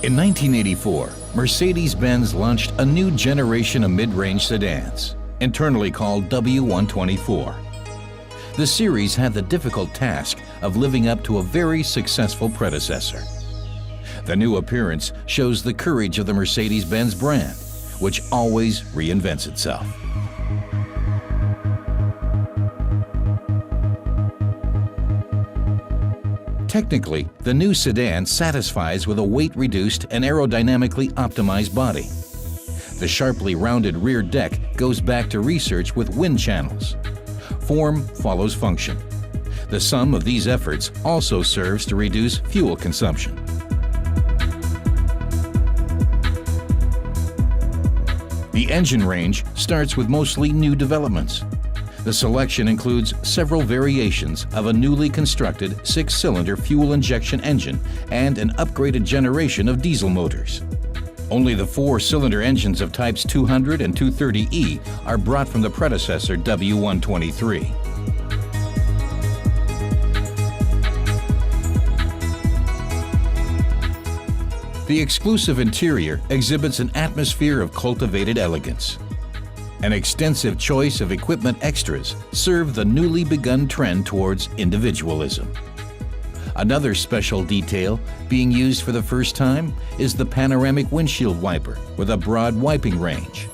In 1984, Mercedes-Benz launched a new generation of mid-range sedans, internally called W124. The series had the difficult task of living up to a very successful predecessor. The new appearance shows the courage of the Mercedes-Benz brand, which always reinvents itself. Technically, the new sedan satisfies with a weight-reduced and aerodynamically optimized body. The sharply rounded rear deck goes back to research with wind channels. Form follows function. The sum of these efforts also serves to reduce fuel consumption. The engine range starts with mostly new developments. The selection includes several variations of a newly constructed 6-cylinder fuel injection engine and an upgraded generation of diesel motors. Only the 4-cylinder engines of types 200 and 230E are brought from the predecessor W123. The exclusive interior exhibits an atmosphere of cultivated elegance. An extensive choice of equipment extras serve the newly begun trend towards individualism. Another special detail being used for the first time is the panoramic windshield wiper with a broad wiping range.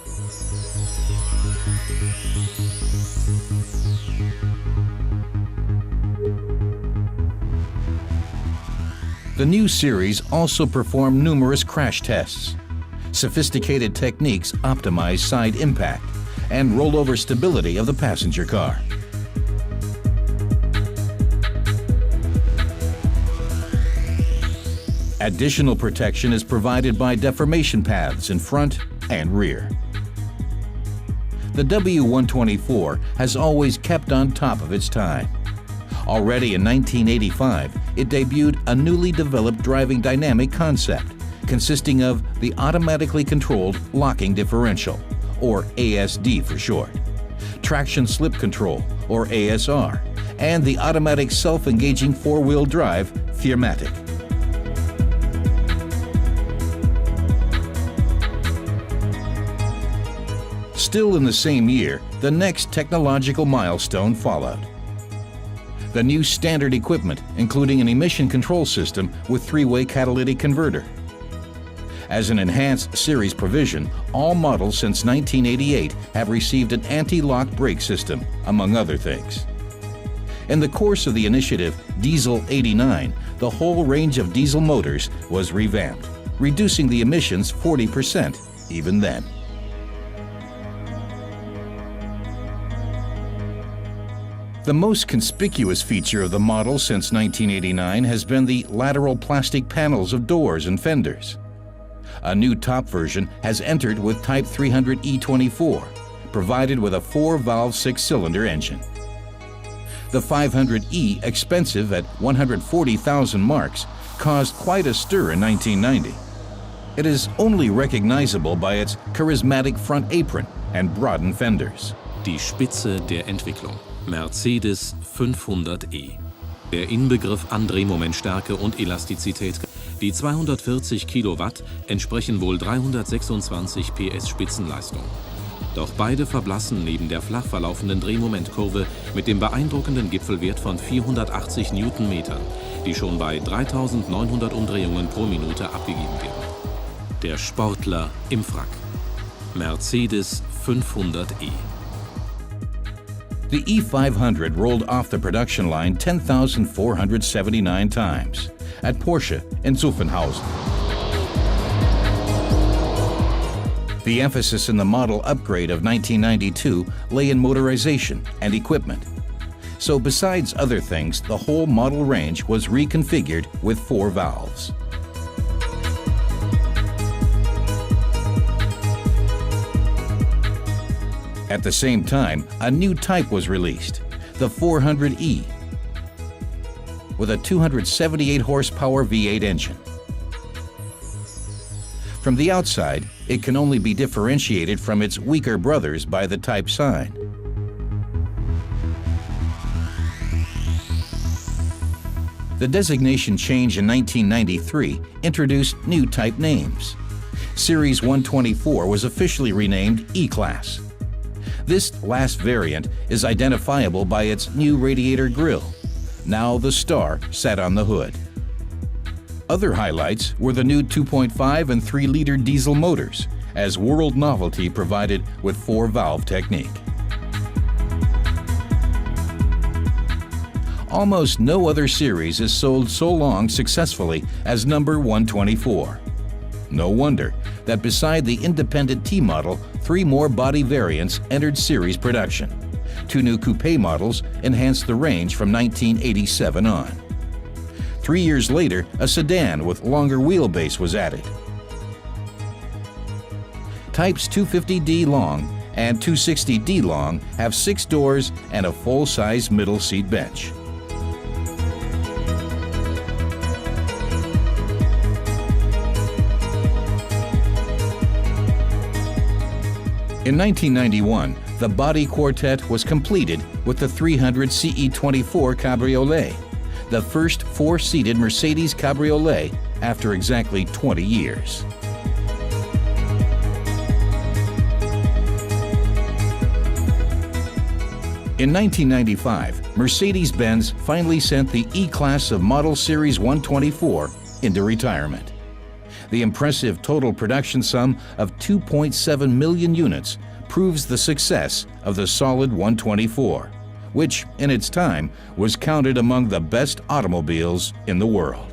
The new series also performed numerous crash tests. Sophisticated techniques optimize side impact and rollover stability of the passenger car. Additional protection is provided by deformation paths in front and rear. The W124 has always kept on top of its time. Already in 1985, it debuted a newly developed driving dynamic concept consisting of the automatically controlled locking differential, or ASD for short, traction slip control, or ASR, and the automatic self-engaging four-wheel drive, Firmatic. Still in the same year, the next technological milestone followed. The new standard equipment, including an emission control system with 3-way catalytic converter. As an enhanced series provision, all models since 1988 have received an anti-lock brake system, among other things. In the course of the initiative Diesel 89, the whole range of diesel motors was revamped, reducing the emissions 40% even then. The most conspicuous feature of the model since 1989 has been the lateral plastic panels of doors and fenders. A new top version has entered with Type 300 E24, provided with a 4-valve 6-cylinder engine. The 500E, expensive at 140,000 marks, caused quite a stir in 1990. It is only recognizable by its charismatic front apron and broadened fenders. Die Spitze der Entwicklung. Mercedes 500e. Der Inbegriff an Drehmomentstärke und Elastizität. Die 240 Kilowatt entsprechen wohl 326 PS Spitzenleistung. Doch beide verblassen neben der flach verlaufenden Drehmomentkurve mit dem beeindruckenden Gipfelwert von 480 Newtonmetern, die schon bei 3900 Umdrehungen pro Minute abgegeben werden. Der Sportler im Wrack. Mercedes 500e. The E500 rolled off the production line 10,479 times at Porsche in Zuffenhausen. The emphasis in the model upgrade of 1992 lay in motorization and equipment. So besides other things, the whole model range was reconfigured with 4 valves. At the same time, a new type was released, the 400E, with a 278 horsepower V8 engine. From the outside, it can only be differentiated from its weaker brothers by the type sign. The designation change in 1993 introduced new type names. Series 124 was officially renamed E-Class. This last variant is identifiable by its new radiator grille. Now the star sat on the hood. Other highlights were the new 2.5 and 3-liter diesel motors, as World Novelty provided with 4-valve technique. Almost no other series is sold so long successfully as number 124. No wonder that beside the independent T model, 3 more body variants entered series production. 2 new coupé models enhanced the range from 1987 on. 3 years later, a sedan with longer wheelbase was added. Types 250D long and 260D long have 6 doors and a full-size middle seat bench. In 1991, the body quartet was completed with the 300 CE24 Cabriolet, the first 4-seated Mercedes cabriolet after exactly 20 years. In 1995, Mercedes-Benz finally sent the E-Class of Model Series 124 into retirement. The impressive total production sum of 2.7 million units proves the success of the solid 124, which, in its time, was counted among the best automobiles in the world.